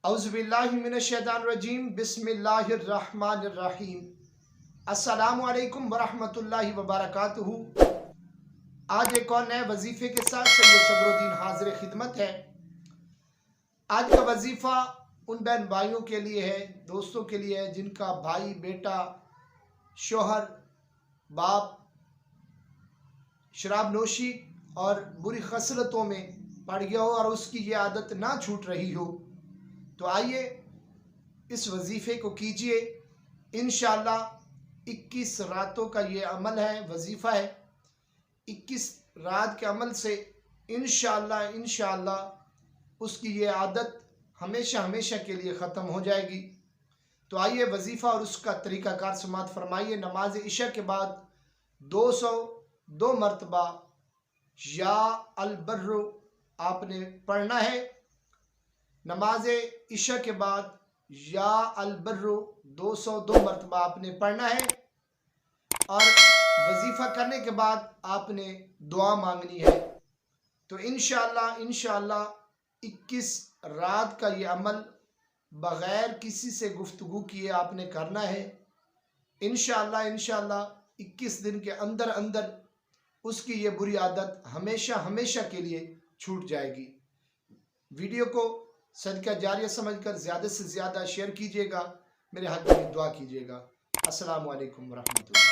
औज़ुबिल्लाहिमिनश्शैतानिर्रजीम बिस्मिल्लाहिर्रहमानिर्रहीम। अस्सलामु अलैकुम वरहमतुल्लाहि वबरकातुहू। आज एक और नए वजीफ़े के साथ सैयद सदरुद्दीन हाज़िर खिदमत है। आज का वजीफ़ा उन बहन भाइयों के लिए है, दोस्तों के लिए है जिनका भाई, बेटा, शोहर, बाप शराब नोशी और बुरी खसलतों में पड़ गया हो और उसकी ये आदत ना छूट रही हो। तो आइए इस वजीफ़े को कीजिए। इंशाअल्लाह 21 रातों का ये अमल है, वजीफ़ा है। 21 रात के अमल से इंशाअल्लाह उसकी ये आदत हमेशा हमेशा के लिए ख़त्म हो जाएगी। तो आइए वजीफ़ा और उसका तरीक़ाकार समाअत फरमाइए। नमाज इशा के बाद 202 मरतबा या अल-बर्र आपने पढ़ना है। नमाज इशा के बाद या अल-बर्र 202 मरतबा आपने पढ़ना है और वजीफ़ा करने के बाद आपने दुआ मांगनी है। तो इंशाअल्लाह 21 रात का ये अमल बग़ैर किसी से गुफ्तगू किए आपने करना है। इंशाअल्लाह 21 दिन के अंदर अंदर उसकी ये बुरी आदत हमेशा हमेशा के लिए छूट जाएगी। वीडियो को सदका जारिया समझकर ज़्यादा से ज़्यादा शेयर कीजिएगा। मेरे हक़ में दुआ कीजिएगा। अस्सलामु अलैकुम वरहमतुल्लाह।